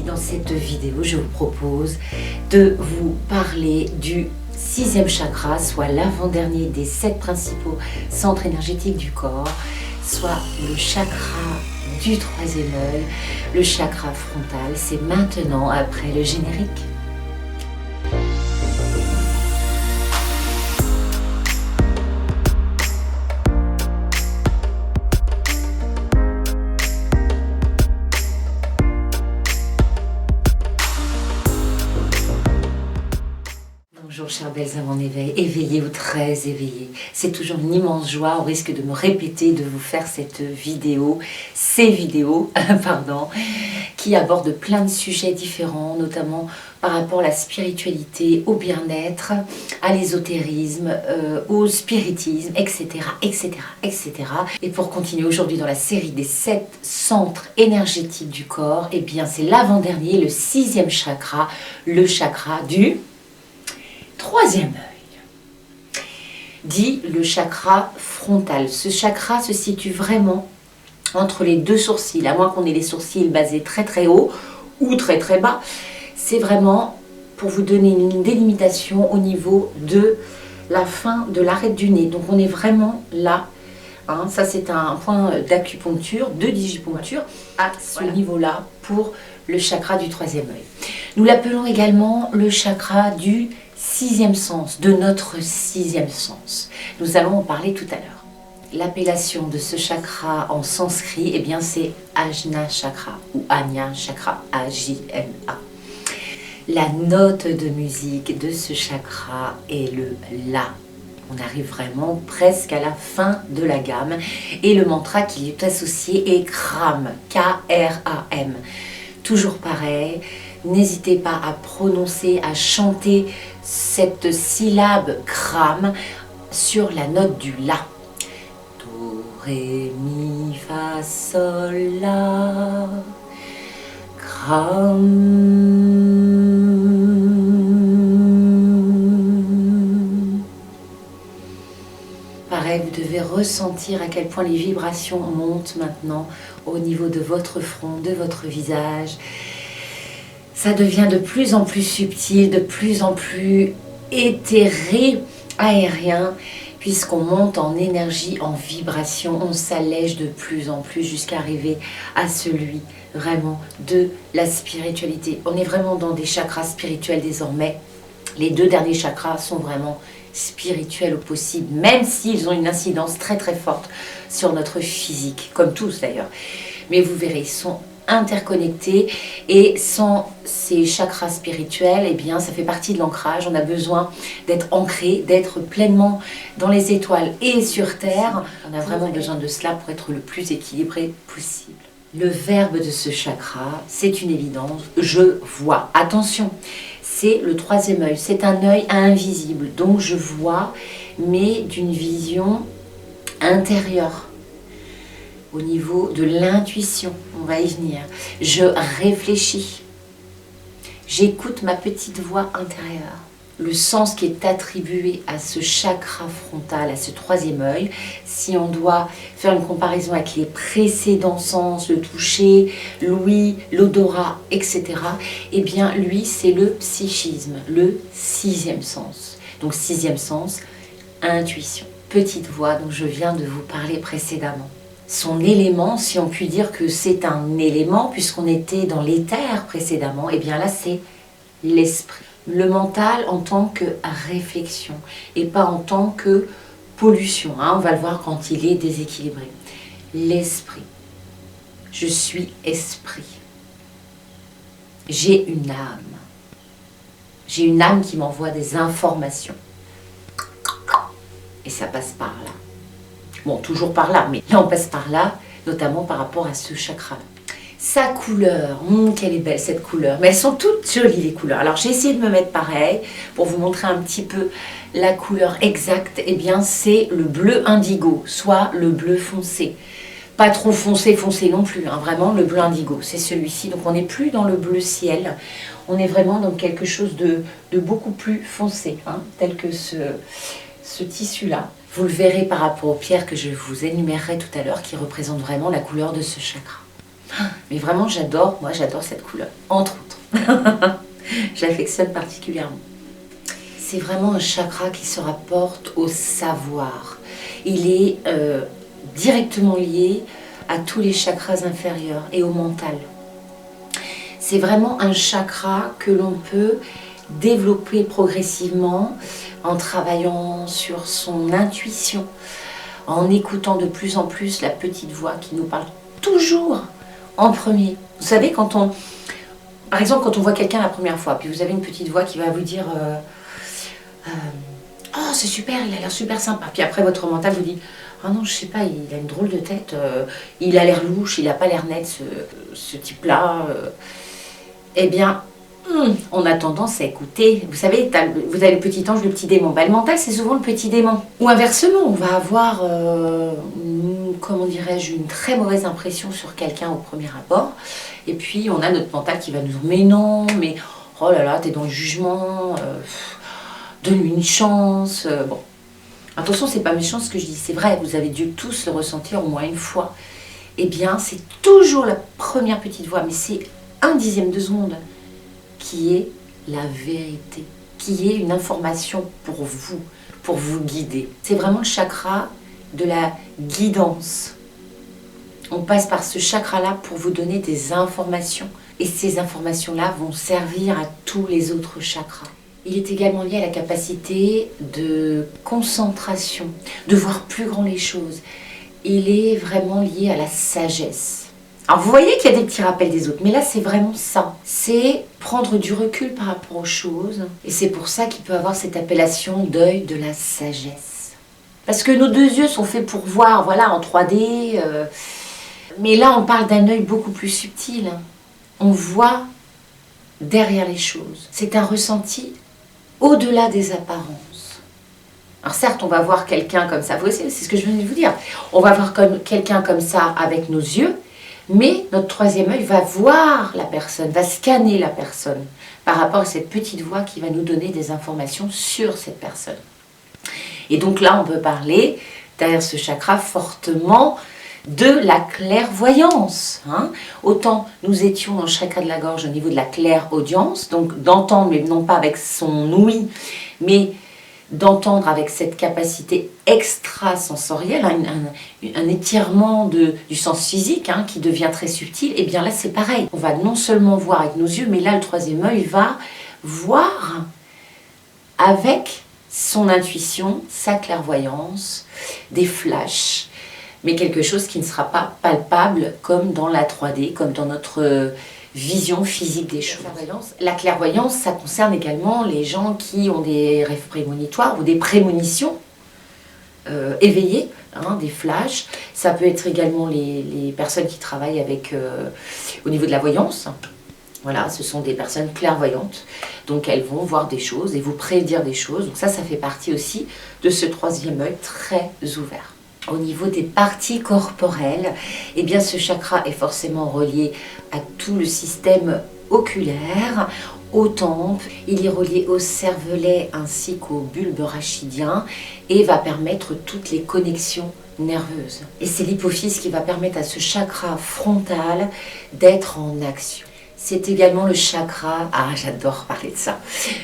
aujourd'hui, dans cette vidéo, je vous propose de vous parler du 6e chakra, soit l'avant-dernier des 7 principaux centres énergétiques du corps, soit le chakra du 3e œil, le chakra frontal. C'est maintenant, après le générique. Bonjour chères belles âmes en éveil, éveillées ou très éveillées. C'est toujours une immense joie, au risque de me répéter, de vous faire cette vidéo, ces vidéos, qui abordent plein de sujets différents, notamment par rapport à la spiritualité, au bien-être, à l'ésotérisme, au spiritisme, etc., etc., etc. Et pour continuer aujourd'hui dans la série des 7 centres énergétiques du corps, eh bien c'est l'avant-dernier, le 6e chakra, le chakra du 3e œil, dit le chakra frontal. Ce chakra se situe vraiment entre les deux sourcils, à moins qu'on ait les sourcils basés très très haut ou très très bas. C'est vraiment pour vous donner une délimitation au niveau de la fin de l'arête du nez. Donc on est vraiment là. Ça c'est un point d'acupuncture, de digipuncture à ce niveau-là pour le chakra du 3e œil. Nous l'appelons également le chakra du 6e sens, de notre 6e sens. Nous allons en parler tout à l'heure. L'appellation de ce chakra en sanskrit, eh bien c'est Ajna chakra ou Anya chakra, A-J-N-A. La note de musique de ce chakra est le La. On arrive vraiment presque à la fin de la gamme. Et le mantra qui est associé est Kram, K-R-A-M. Toujours pareil, n'hésitez pas à prononcer, à chanter cette syllabe Kram sur la note du La. Do, Ré, Mi, Fa, Sol, La. Kram. Pareil, vous devez ressentir à quel point les vibrations montent maintenant au niveau de votre front, de votre visage. Ça devient de plus en plus subtil, de plus en plus éthéré, aérien, puisqu'on monte en énergie, en vibration, on s'allège de plus en plus jusqu'à arriver à celui vraiment de la spiritualité. On est vraiment dans des chakras spirituels désormais. Les 2 derniers chakras sont vraiment spirituels au possible, même s'ils ont une incidence très très forte sur notre physique, comme tous d'ailleurs. Mais vous verrez, ils sont interconnectés, et sans ces chakras spirituels, eh bien ça fait partie de l'ancrage. On a besoin d'être ancré, d'être pleinement dans les étoiles et sur terre. On a vraiment besoin de cela pour être le plus équilibré possible. Le verbe de ce chakra, c'est une évidence, je vois. Attention, c'est le 3e œil, c'est un œil invisible, donc je vois, mais d'une vision intérieure. Au niveau de l'intuition, on va y venir. Je réfléchis. J'écoute ma petite voix intérieure. Le sens qui est attribué à ce chakra frontal, à ce 3e œil, si on doit faire une comparaison avec les précédents sens, le toucher, l'ouïe, l'odorat, etc., eh bien lui, c'est le psychisme, le 6e sens. Donc 6e sens, intuition. Petite voix dont je viens de vous parler précédemment. Son élément, si on peut dire que c'est un élément, puisqu'on était dans l'éther précédemment, et bien là c'est l'esprit. Le mental en tant que réflexion et pas en tant que pollution. On va le voir quand il est déséquilibré. L'esprit. Je suis esprit. J'ai une âme. J'ai une âme qui m'envoie des informations. Et ça passe par là. Bon, toujours par là, mais là on passe par là, notamment par rapport à ce chakra. Sa couleur, quelle est belle cette couleur, mais elles sont toutes jolies les couleurs. Alors j'ai essayé de me mettre pareil, pour vous montrer un petit peu la couleur exacte. Eh bien c'est le bleu indigo, soit le bleu foncé. Pas trop foncé non plus, vraiment le bleu indigo, c'est celui-ci. Donc on n'est plus dans le bleu ciel, on est vraiment dans quelque chose de beaucoup plus foncé, tel que ce tissu-là. Vous le verrez par rapport aux pierres que je vous énumérerai tout à l'heure, qui représentent vraiment la couleur de ce chakra. Mais vraiment, j'adore cette couleur, entre autres. J'affectionne particulièrement. C'est vraiment un chakra qui se rapporte au savoir. Il est directement lié à tous les chakras inférieurs et au mental. C'est vraiment un chakra que l'on peut développer progressivement en travaillant sur son intuition, en écoutant de plus en plus la petite voix qui nous parle toujours en premier. Vous savez, par exemple, quand on voit quelqu'un la première fois, puis vous avez une petite voix qui va vous dire oh, c'est super, il a l'air super sympa. Puis après, votre mental vous dit ah non, je sais pas, il a une drôle de tête, il a l'air louche, il n'a pas l'air net, ce type-là. Eh bien, on a tendance à écouter. Vous savez, vous avez le petit ange, le petit démon. Le mental, c'est souvent le petit démon. Ou inversement, on va avoir, comment dirais-je, une très mauvaise impression sur quelqu'un au premier abord. Et puis, on a notre mental qui va nous dire mais non, mais oh là là, t'es dans le jugement, donne-lui une chance. Bon. Attention, c'est pas méchant ce que je dis, c'est vrai, vous avez dû tous le ressentir au moins une fois. Eh bien, c'est toujours la première petite voix, mais c'est 1/10 de seconde qui est la vérité, qui est une information pour vous guider. C'est vraiment le chakra de la guidance. On passe par ce chakra-là pour vous donner des informations. Et ces informations-là vont servir à tous les autres chakras. Il est également lié à la capacité de concentration, de voir plus grand les choses. Il est vraiment lié à la sagesse. Alors vous voyez qu'il y a des petits rappels des autres, mais là c'est vraiment ça. C'est prendre du recul par rapport aux choses. Et c'est pour ça qu'il peut avoir cette appellation d'œil de la sagesse. Parce que nos deux yeux sont faits pour voir, voilà, en 3D. Mais là on parle d'un œil beaucoup plus subtil. On voit derrière les choses. C'est un ressenti au-delà des apparences. Alors certes, on va voir quelqu'un comme ça, c'est ce que je venais de vous dire. On va voir quelqu'un comme ça avec nos yeux, mais notre troisième œil va voir la personne, va scanner la personne par rapport à cette petite voix qui va nous donner des informations sur cette personne. Et donc là, on peut parler, derrière ce chakra, fortement de la clairvoyance. Autant nous étions dans le chakra de la gorge au niveau de la clairaudience, donc d'entendre, mais non pas avec son ouïe, mais d'entendre avec cette capacité extrasensorielle, un étirement du sens physique qui devient très subtil. Et bien là c'est pareil, on va non seulement voir avec nos yeux, mais là le troisième œil va voir avec son intuition, sa clairvoyance, des flashs, mais quelque chose qui ne sera pas palpable comme dans la 3D, comme dans notre vision physique des choses. La clairvoyance, ça concerne également les gens qui ont des rêves prémonitoires ou des prémonitions éveillées, des flashs. Ça peut être également les personnes qui travaillent avec, au niveau de la voyance. Voilà, ce sont des personnes clairvoyantes, donc elles vont voir des choses et vous prédire des choses. Donc ça fait partie aussi de ce troisième œil très ouvert. Au niveau des parties corporelles, eh bien ce chakra est forcément relié à tout le système oculaire, aux tempes, il est relié au cervelet ainsi qu'au bulbe rachidien et va permettre toutes les connexions nerveuses. Et c'est l'hypophyse qui va permettre à ce chakra frontal d'être en action. C'est également le chakra, j'adore parler de ça,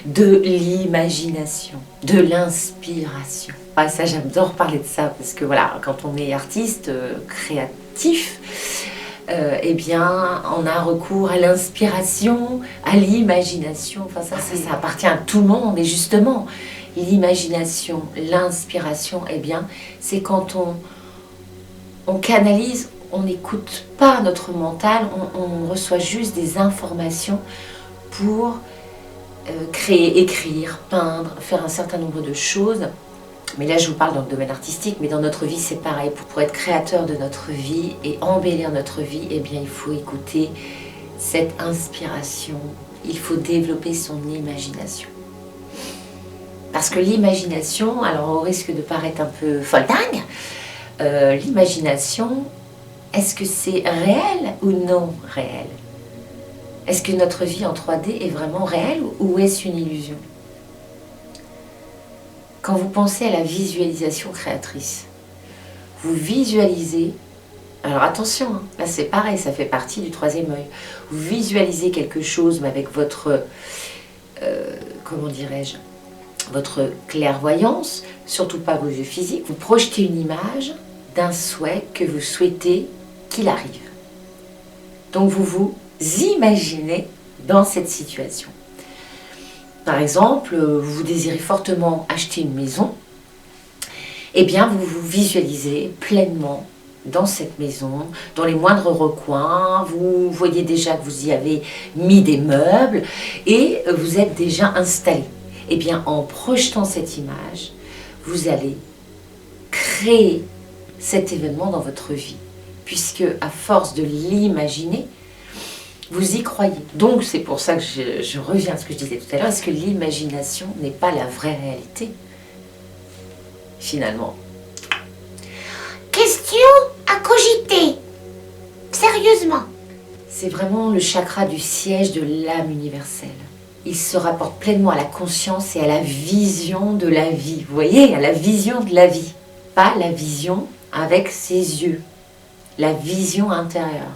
de l'imagination, de l'inspiration. Et ça, j'adore parler de ça parce que voilà, quand on est artiste, créatif, eh bien, on a recours à l'inspiration, à l'imagination. Enfin, ça appartient à tout le monde. Et justement, l'imagination, l'inspiration, eh bien, c'est quand on canalise. On n'écoute pas notre mental, on reçoit juste des informations pour créer, écrire, peindre, faire un certain nombre de choses. Mais là, je vous parle dans le domaine artistique, mais dans notre vie, c'est pareil. Pour être créateur de notre vie et embellir notre vie, eh bien, il faut écouter cette inspiration. Il faut développer son imagination. Parce que l'imagination, alors au risque de paraître un peu folle-dingue, l'imagination, est-ce que c'est réel ou non réel? Est-ce que notre vie en 3D est vraiment réelle ou est-ce une illusion? Quand vous pensez à la visualisation créatrice, vous visualisez Alors attention, hein, là c'est pareil, ça fait partie du troisième œil. Vous visualisez quelque chose mais avec votre, comment dirais-je, votre clairvoyance, surtout pas vos yeux physiques. Vous projetez une image d'un souhait que vous souhaitez qu'il arrive. Donc vous vous imaginez dans cette situation. Par exemple, vous désirez fortement acheter une maison, eh bien vous vous visualisez pleinement dans cette maison, dans les moindres recoins, vous voyez déjà que vous y avez mis des meubles et vous êtes déjà installé. Eh bien en projetant cette image, vous allez créer cet événement dans votre vie, puisque à force de l'imaginer, vous y croyez. Donc c'est pour ça que je reviens à ce que je disais tout à l'heure, est-ce que l'imagination n'est pas la vraie réalité, finalement? Question à cogiter. Sérieusement. C'est vraiment le chakra du siège de l'âme universelle. Il se rapporte pleinement à la conscience et à la vision de la vie. Vous voyez, à la vision de la vie. Pas la vision avec ses yeux. La vision intérieure.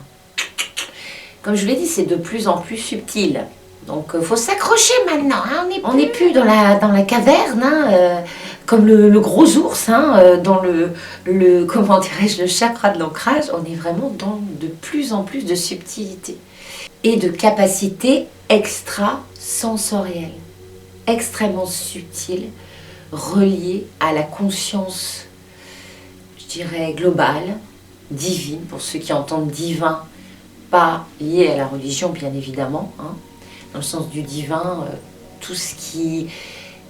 Comme je vous l'ai dit, c'est de plus en plus subtil. Donc, faut S'accrocher maintenant, hein, on n'est plus dans la caverne, hein, comme le gros ours, hein, dans comment dirais-je, le chakra de l'ancrage. On est vraiment dans de plus en plus de subtilité et de capacité extrasensorielle, extrêmement subtile, reliée à la conscience, je dirais, globale, divine, pour ceux qui entendent divin, pas lié à la religion, bien évidemment, hein. Dans le sens du divin, tout ce qui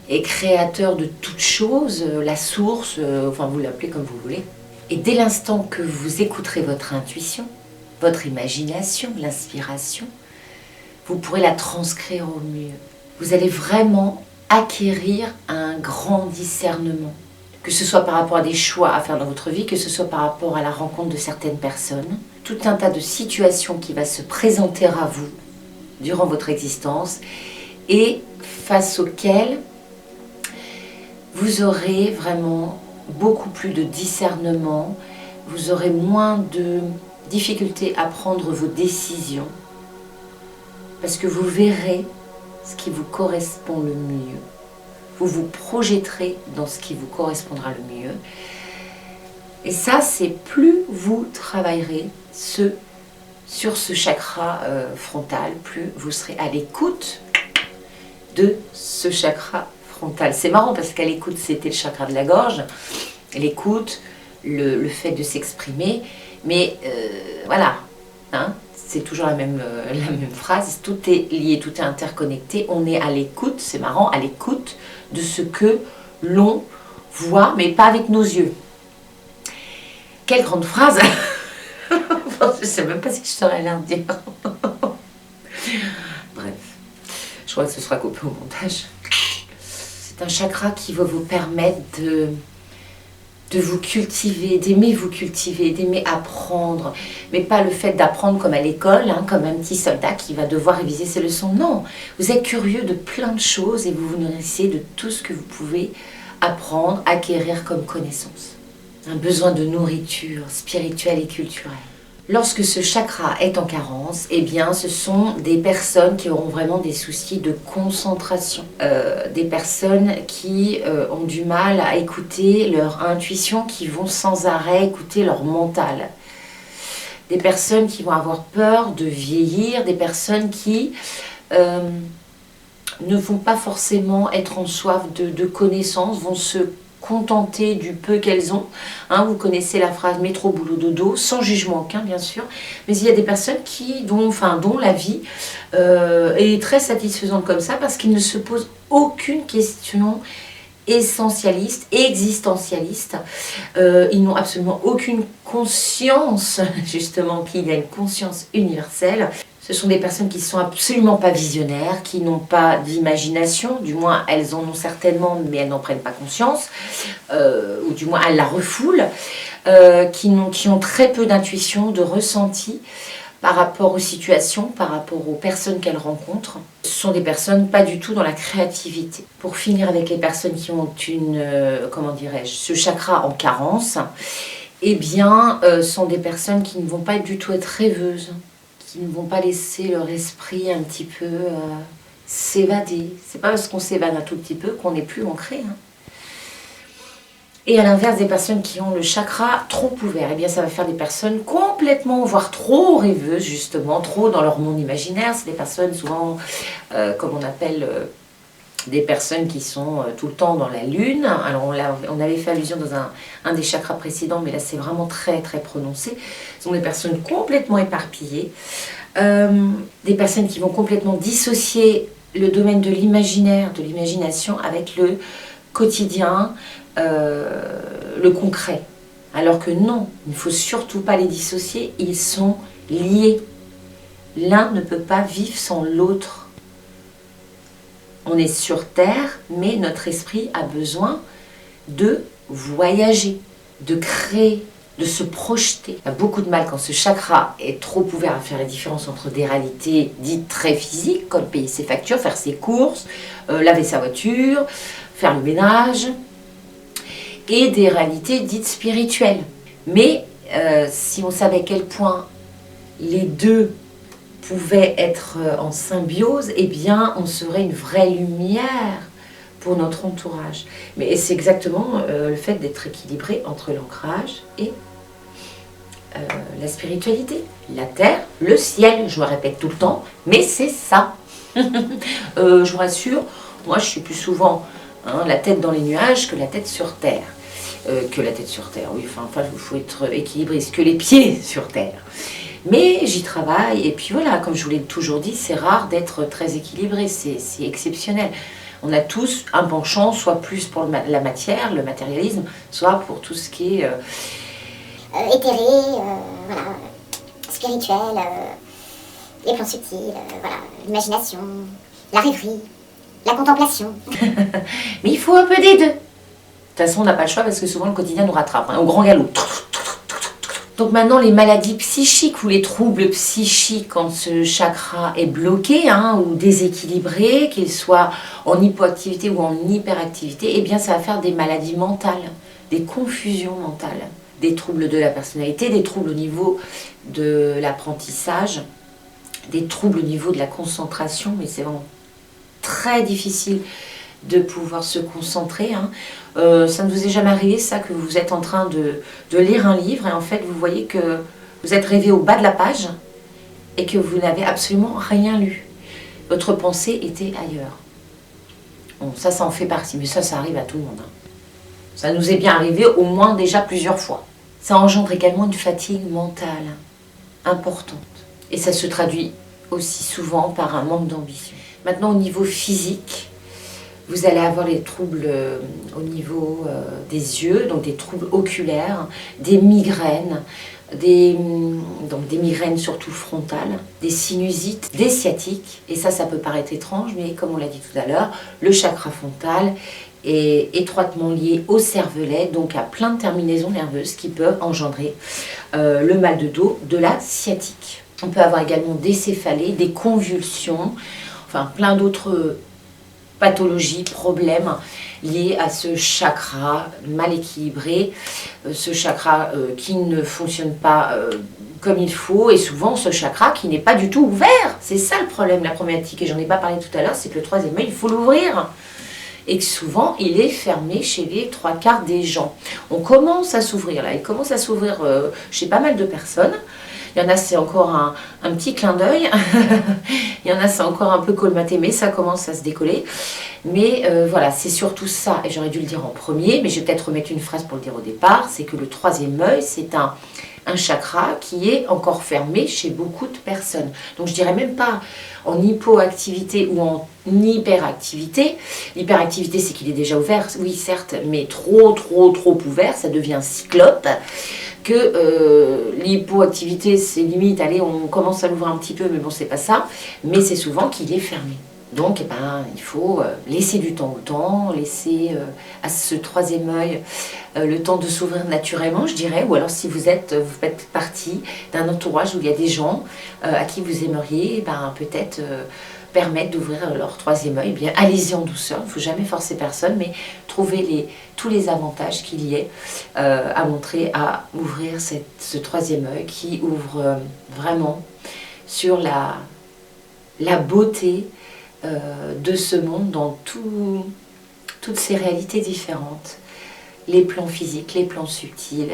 est créateur de toute chose, la source, enfin vous l'appelez comme vous voulez. Et dès l'instant que vous écouterez votre intuition, votre imagination, l'inspiration, vous pourrez la transcrire au mieux. Vous allez vraiment acquérir un grand discernement, que ce soit par rapport à des choix à faire dans votre vie, que ce soit par rapport à la rencontre de certaines personnes, tout un tas de situations qui va se présenter à vous durant votre existence et face auxquelles vous aurez vraiment beaucoup plus de discernement, vous aurez moins de difficultés à prendre vos décisions parce que vous verrez ce qui vous correspond le mieux. Vous vous projetterez dans ce qui vous correspondra le mieux. Et ça, c'est plus vous travaillerez sur ce chakra frontal, plus vous serez à l'écoute de ce chakra frontal. C'est marrant parce qu'à l'écoute, c'était le chakra de la gorge, l'écoute, le fait de s'exprimer, mais voilà, hein, c'est toujours la même phrase, tout est lié, tout est interconnecté, on est à l'écoute, c'est marrant, à l'écoute de ce que l'on voit, mais pas avec nos yeux. Quelle grande phrase. Je ne sais même pas ce que je saurais leur dire. Bref, je crois que ce sera coupé au montage. C'est un chakra qui va vous permettre de vous cultiver, d'aimer apprendre. Mais pas le fait d'apprendre comme à l'école, hein, comme un petit soldat qui va devoir réviser ses leçons. Non, vous êtes curieux de plein de choses et vous vous nourrissez de tout ce que vous pouvez apprendre, acquérir comme connaissance. Un besoin de nourriture spirituelle et culturelle. Lorsque ce chakra est en carence, eh bien, ce sont des personnes qui auront vraiment des soucis de concentration. Des personnes qui ont du mal à écouter leur intuition, qui vont sans arrêt écouter leur mental. Des personnes qui vont avoir peur de vieillir, des personnes qui ne vont pas forcément être en soif de connaissances, vont se contenter du peu qu'elles ont. Hein, vous connaissez la phrase métro, boulot, dodo, sans jugement aucun, bien sûr. Mais il y a des personnes dont la vie est très satisfaisante comme ça parce qu'ils ne se posent aucune question essentialiste, existentialiste. Ils n'ont absolument aucune conscience, justement, qu'il y a une conscience universelle. Ce sont des personnes qui ne sont absolument pas visionnaires, qui n'ont pas d'imagination, du moins elles en ont certainement, mais elles n'en prennent pas conscience, ou du moins elles la refoulent, qui ont très peu d'intuition, de ressenti par rapport aux situations, par rapport aux personnes qu'elles rencontrent. Ce sont des personnes pas du tout dans la créativité. Pour finir avec les personnes qui ont ce chakra en carence, eh bien, sont des personnes qui ne vont pas du tout être rêveuses, qui ne vont pas laisser leur esprit un petit peu s'évader. C'est pas parce qu'on s'évade un tout petit peu qu'on n'est plus ancré. Hein. Et à l'inverse, des personnes qui ont le chakra trop ouvert, eh bien ça va faire des personnes complètement, voire trop rêveuses justement, trop dans leur monde imaginaire. C'est des personnes souvent, comme on appelle, des personnes qui sont tout le temps dans la lune. Alors on avait fait allusion dans un des chakras précédents, mais là c'est vraiment très très prononcé. Ce sont des personnes complètement éparpillées, des personnes qui vont complètement dissocier le domaine de l'imaginaire, de l'imagination avec le quotidien, le concret. Alors que non, il ne faut surtout pas les dissocier, ils sont liés. L'un ne peut pas vivre sans l'autre. On est sur Terre, mais notre esprit a besoin de voyager, de créer, de se projeter. Il y a beaucoup de mal quand ce chakra est trop ouvert à faire la différence entre des réalités dites très physiques, comme payer ses factures, faire ses courses, laver sa voiture, faire le ménage, et des réalités dites spirituelles. Mais si on savait à quel point les deux pouvaient être en symbiose, eh bien on serait une vraie lumière pour notre entourage. Mais c'est exactement le fait d'être équilibré entre l'ancrage et la spiritualité. La terre, le ciel, je me répète tout le temps, mais c'est ça. Je vous rassure, moi je suis plus souvent la tête dans les nuages que la tête sur terre. Oui, enfin, il faut être équilibré, que les pieds sur terre. Mais j'y travaille, et puis voilà, comme je vous l'ai toujours dit, c'est rare d'être très équilibré, c'est exceptionnel. On a tous un penchant, soit plus pour la matière, le matérialisme, soit pour tout ce qui est éthéré, voilà, spirituel, les plans subtils, voilà, l'imagination, la rêverie, la contemplation. Mais il faut un peu des deux. De toute façon, on n'a pas le choix parce que souvent le quotidien nous rattrape, au grand galop. Donc maintenant, les maladies psychiques ou les troubles psychiques, quand ce chakra est bloqué ou déséquilibré, qu'il soit en hypoactivité ou en hyperactivité, eh bien ça va faire des maladies mentales, des confusions mentales, des troubles de la personnalité, des troubles au niveau de l'apprentissage, des troubles au niveau de la concentration, mais c'est vraiment très difficile de pouvoir se concentrer. Ça ne vous est jamais arrivé, ça, que vous êtes en train de lire un livre et en fait vous voyez que vous êtes rêvé au bas de la page et que vous n'avez absolument rien lu. Votre pensée était ailleurs. Bon, ça en fait partie, mais ça arrive à tout le monde. Ça nous est bien arrivé au moins déjà plusieurs fois. Ça engendre également une fatigue mentale importante. Et ça se traduit aussi souvent par un manque d'ambition. Maintenant, au niveau physique, vous allez avoir les troubles au niveau des yeux, donc des troubles oculaires, des migraines, donc des migraines surtout frontales, des sinusites, des sciatiques. Et ça peut paraître étrange, mais comme on l'a dit tout à l'heure, le chakra frontal est étroitement lié au cervelet, donc à plein de terminaisons nerveuses qui peuvent engendrer le mal de dos, de la sciatique. On peut avoir également des céphalées, des convulsions, enfin plein d'autres pathologies, problèmes liés à ce chakra mal équilibré, ce chakra qui ne fonctionne pas comme il faut, et souvent ce chakra qui n'est pas du tout ouvert. C'est ça le problème, la problématique, et j'en ai pas parlé tout à l'heure, c'est que le troisième œil, il faut l'ouvrir. Et que souvent, il est fermé chez les 3/4 des gens. On commence à s'ouvrir là, il commence à s'ouvrir chez pas mal de personnes. Il y en a, c'est encore un petit clin d'œil. Il y en a, c'est encore un peu colmaté, mais ça commence à se décoller. Mais voilà, c'est surtout ça, et j'aurais dû le dire en premier, mais je vais peut-être remettre une phrase pour le dire au départ, c'est que le troisième œil, c'est un chakra qui est encore fermé chez beaucoup de personnes. Donc je dirais même pas en hypoactivité ou en hyperactivité. L'hyperactivité, c'est qu'il est déjà ouvert, oui certes, mais trop ouvert, ça devient cyclope. Que l'hypoactivité, c'est limite, allez, on commence à l'ouvrir un petit peu, mais bon, c'est pas ça. Mais c'est souvent qu'il est fermé. Donc, eh ben, il faut laisser du temps au temps, laisser à ce troisième œil le temps de s'ouvrir naturellement, je dirais. Ou alors, si vous faites partie d'un entourage où il y a des gens à qui vous aimeriez, eh ben, peut-être permettre d'ouvrir leur troisième œil, eh bien, allez-y en douceur. Il ne faut jamais forcer personne, mais trouver tous les avantages qu'il y ait à montrer, à ouvrir ce troisième œil qui ouvre vraiment sur la beauté de ce monde dans toutes ses réalités différentes, les plans physiques, les plans subtils,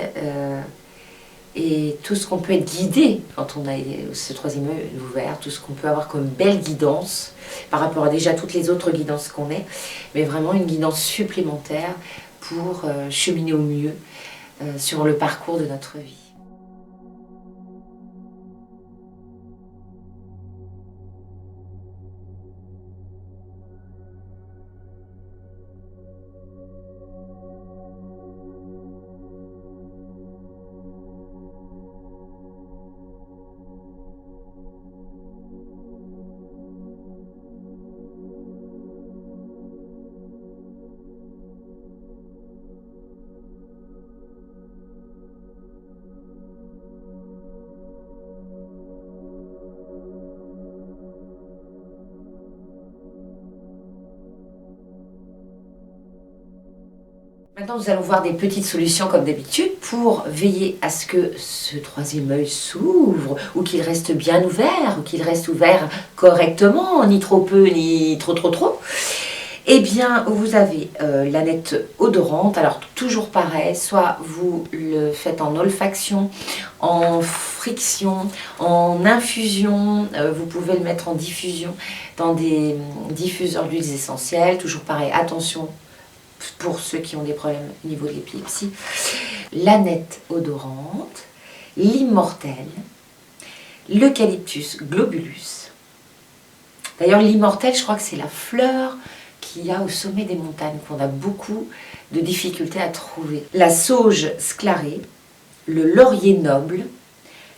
et tout ce qu'on peut être guidé quand on a ce troisième œil ouvert, tout ce qu'on peut avoir comme belle guidance par rapport à déjà toutes les autres guidances qu'on est, mais vraiment une guidance supplémentaire pour cheminer au mieux sur le parcours de notre vie. Maintenant, nous allons voir des petites solutions comme d'habitude pour veiller à ce que ce troisième œil s'ouvre ou qu'il reste bien ouvert ou qu'il reste ouvert correctement, ni trop peu ni trop. Eh bien, vous avez la nette odorante. Alors, toujours pareil, soit vous le faites en olfaction, en friction, en infusion. Vous pouvez le mettre en diffusion dans des diffuseurs d'huiles essentielles. Toujours pareil, attention pour ceux qui ont des problèmes au niveau de l'épilepsie. La nette odorante, l'immortel, l'eucalyptus globulus. D'ailleurs, l'immortel, je crois que c'est la fleur qu'il y a au sommet des montagnes, qu'on a beaucoup de difficultés à trouver. La sauge sclarée, le laurier noble,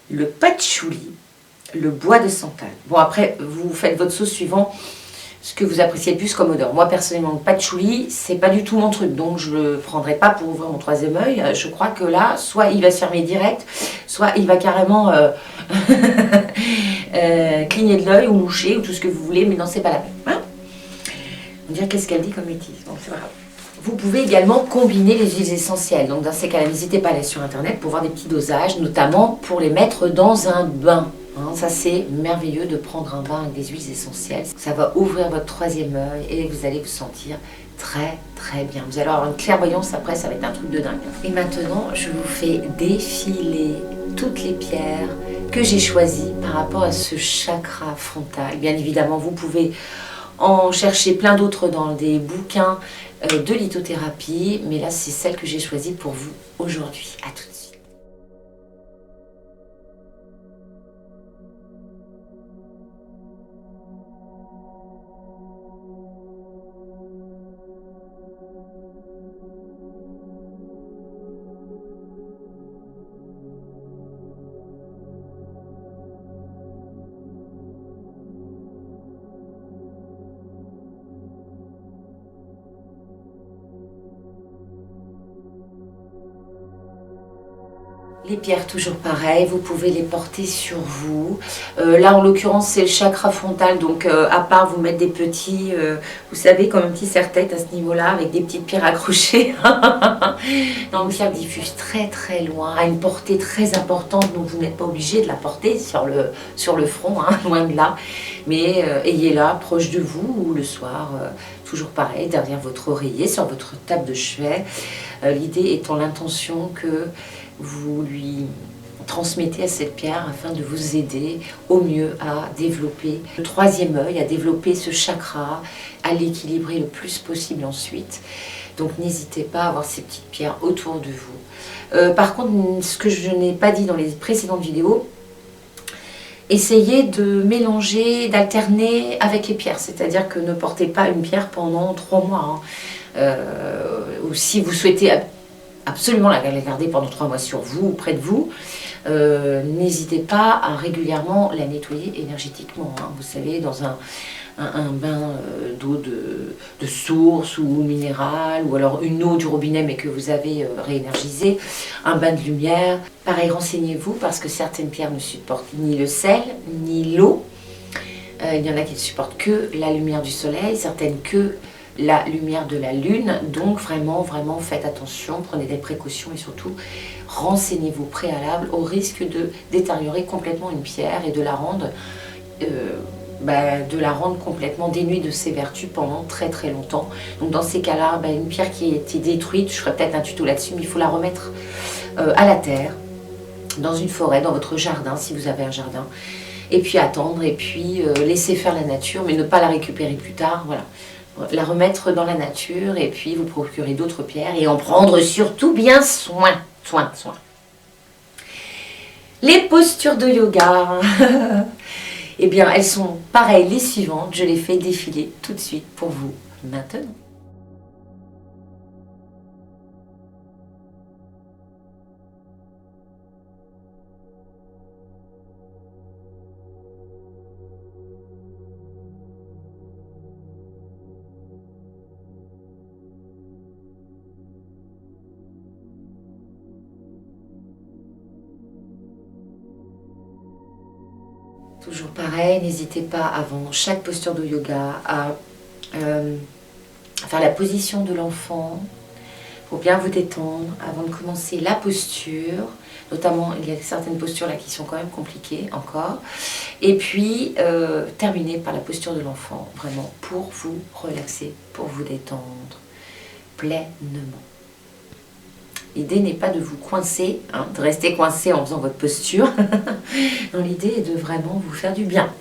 le patchouli, le bois de santal. Bon, après, vous faites votre sauce suivant ce que vous appréciez le plus comme odeur. Moi, personnellement, le patchouli, c'est pas du tout mon truc, donc je le prendrai pas pour ouvrir mon troisième œil. Je crois que là, soit il va se fermer direct, soit il va carrément cligner de l'œil ou moucher, ou tout ce que vous voulez, mais non, c'est pas la peine. Hein, on dirait qu'est-ce qu'elle dit comme bêtise, donc c'est pas grave. Vous pouvez également combiner les huiles essentielles. Donc dans ces cas-là, n'hésitez pas à aller sur internet pour voir des petits dosages, notamment pour les mettre dans un bain. Hein, ça c'est merveilleux de prendre un bain avec des huiles essentielles. Ça va ouvrir votre troisième œil et vous allez vous sentir très très bien. Vous allez avoir une clairvoyance après, ça va être un truc de dingue. Et maintenant, je vous fais défiler toutes les pierres que j'ai choisies par rapport à ce chakra frontal. Bien évidemment, vous pouvez en chercher plein d'autres dans des bouquins de lithothérapie, mais là c'est celle que j'ai choisie pour vous aujourd'hui. À tout de suite. Les pierres, toujours pareil, vous pouvez les porter sur vous. Là, en l'occurrence, c'est le chakra frontal, donc à part vous mettre des petits, vous savez, comme un petit serre-tête à ce niveau-là, avec des petites pierres accrochées. Donc, ça diffuse très très loin, à une portée très importante, donc vous n'êtes pas obligé de la porter sur le front, hein, loin de là. Mais ayez-la proche de vous, ou le soir, toujours pareil, derrière votre oreiller, sur votre table de chevet. L'idée étant l'intention que vous lui transmettez à cette pierre afin de vous aider au mieux à développer le troisième œil, à développer ce chakra, à l'équilibrer le plus possible ensuite. Donc n'hésitez pas à avoir ces petites pierres autour de vous. Par contre, ce que je n'ai pas dit dans les précédentes vidéos, essayez de mélanger, d'alterner avec les pierres. C'est-à-dire que ne portez pas une pierre pendant 3 mois. Hein. Ou si vous souhaitez absolument la garder pendant 3 mois sur vous ou près de vous, N'hésitez pas à régulièrement la nettoyer énergétiquement, hein. Vous savez, dans un bain d'eau de source ou minérale, ou alors une eau du robinet mais que vous avez réénergisée, un bain de lumière. Pareil, renseignez-vous parce que certaines pierres ne supportent ni le sel, ni l'eau. Il y en a qui ne supportent que la lumière du soleil, certaines que la lumière de la lune. Donc vraiment, vraiment faites attention, prenez des précautions et surtout renseignez-vous préalable au risque de détériorer complètement une pierre et de la rendre complètement dénuée de ses vertus pendant très très longtemps. Donc dans ces cas-là, une pierre qui a été détruite, je ferai peut-être un tuto là-dessus, mais il faut la remettre à la terre, dans une forêt, dans votre jardin, si vous avez un jardin, et puis attendre, et puis laisser faire la nature, mais ne pas la récupérer plus tard, voilà. La remettre dans la nature, et puis vous procurer d'autres pierres, et en prendre surtout bien soin. Les postures de yoga, eh bien, elles sont pareilles, les suivantes. Je les fais défiler tout de suite pour vous maintenant. Toujours pareil, n'hésitez pas avant chaque posture de yoga à faire la position de l'enfant pour bien vous détendre avant de commencer la posture. Notamment, il y a certaines postures là qui sont quand même compliquées encore. Et puis, terminer par la posture de l'enfant, vraiment pour vous relaxer, pour vous détendre pleinement. L'idée n'est pas de vous coincer, hein, de rester coincé en faisant votre posture. Non, l'idée est de vraiment vous faire du bien.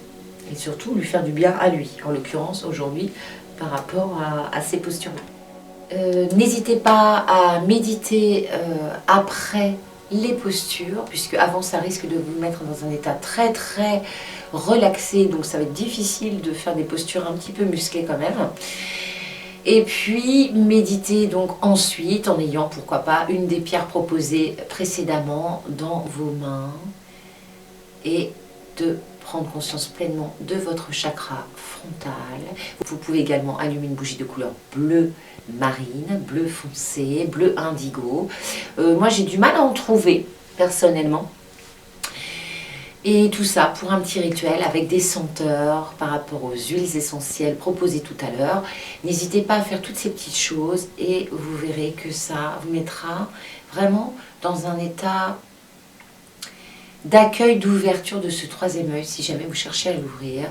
Et surtout, lui faire du bien à lui. En l'occurrence, aujourd'hui, par rapport à ces postures-là. N'hésitez pas à méditer après les postures, puisque avant, ça risque de vous mettre dans un état très, très relaxé. Donc, ça va être difficile de faire des postures un petit peu musclées quand même. Et puis méditez donc ensuite en ayant pourquoi pas une des pierres proposées précédemment dans vos mains et de prendre conscience pleinement de votre chakra frontal. Vous pouvez également allumer une bougie de couleur bleu marine, bleu foncé, bleu indigo. Moi j'ai du mal à en trouver personnellement. Et tout ça pour un petit rituel avec des senteurs par rapport aux huiles essentielles proposées tout à l'heure. N'hésitez pas à faire toutes ces petites choses et vous verrez que ça vous mettra vraiment dans un état d'accueil, d'ouverture de ce troisième œil si jamais vous cherchez à l'ouvrir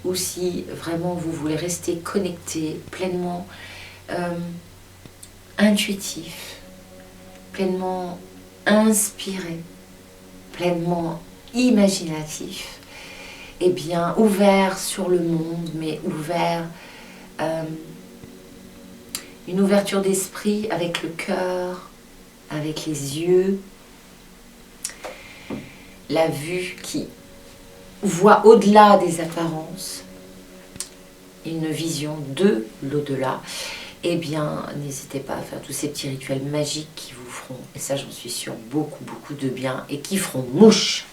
ou si vraiment vous voulez rester connecté, pleinement intuitif, pleinement inspiré, pleinement imaginatif, et bien ouvert sur le monde, mais ouvert, une ouverture d'esprit avec le cœur, avec les yeux, la vue qui voit au-delà des apparences, une vision de l'au-delà. Eh bien, n'hésitez pas à faire tous ces petits rituels magiques qui vous feront, et ça j'en suis sûre, beaucoup, beaucoup de bien, et qui feront mouche.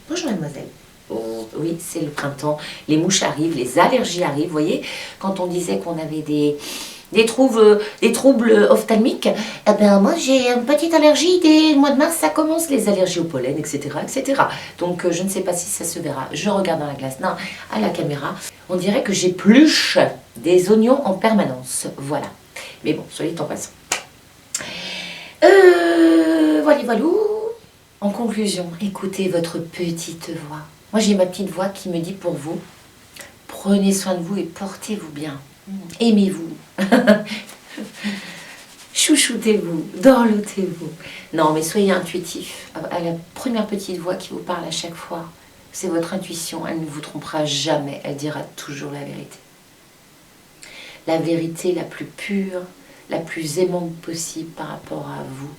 Bonjour mademoiselle. Oui, c'est le printemps, les mouches arrivent, les allergies arrivent. Vous voyez, quand on disait qu'on avait des troubles ophtalmiques, eh ben moi j'ai une petite allergie dès le mois de mars, ça commence, les allergies au pollen, etc. etc. Donc je ne sais pas si ça se verra, je regarde dans la glace, non, à la caméra. On dirait que j'épluche des oignons en permanence, voilà. Mais bon, soit dit en passant. Voilà. En conclusion, écoutez votre petite voix. Moi, j'ai ma petite voix qui me dit pour vous, prenez soin de vous et portez-vous bien. Aimez-vous. Chouchoutez-vous, dorlotez-vous. Non, mais soyez intuitif. À la première petite voix qui vous parle à chaque fois, c'est votre intuition. Elle ne vous trompera jamais. Elle dira toujours la vérité. La vérité la plus pure, la plus aimante possible par rapport à vous.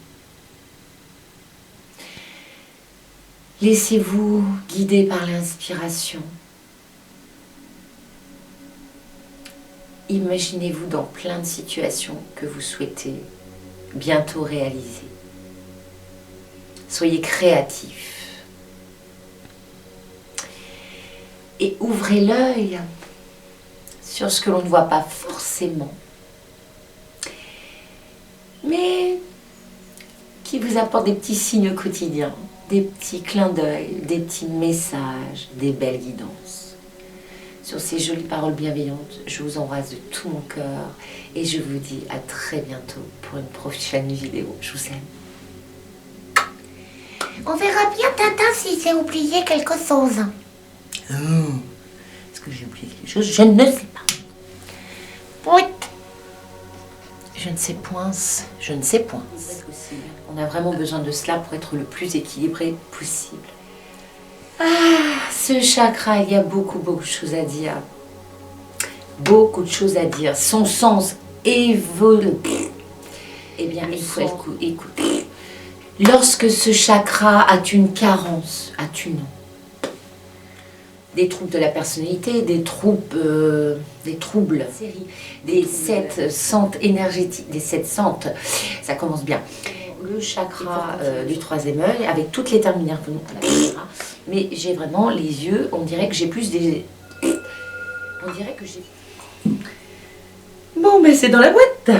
Laissez-vous guider par l'inspiration. Imaginez-vous dans plein de situations que vous souhaitez bientôt réaliser. Soyez créatif. Et ouvrez l'œil sur ce que l'on ne voit pas forcément, mais qui vous apporte des petits signes quotidiens, des petits clins d'œil, des petits messages, des belles guidances. Sur ces jolies paroles bienveillantes, je vous embrasse de tout mon cœur et je vous dis à très bientôt pour une prochaine vidéo. Je vous aime. On verra bien, Tintin, si j'ai oublié quelque chose. Est-ce que j'ai oublié quelque chose? Je ne sais pas. Oui. Je ne sais point. Je ne sais point. On a vraiment besoin de cela pour être le plus équilibré possible. Ce chakra, il y a beaucoup de choses à dire. Beaucoup de choses à dire. Son sens évolue. Eh bien, il faut écouter. Lorsque ce chakra a une carence, des troubles de la personnalité, des troubles, des 7 centres énergétiques, des 7 centres, ça commence bien. Le chakra du 3e œil, avec toutes les terminaisons, mais j'ai vraiment les yeux, on dirait que j'ai plus des... On dirait que j'ai... Bon, mais c'est dans la boîte.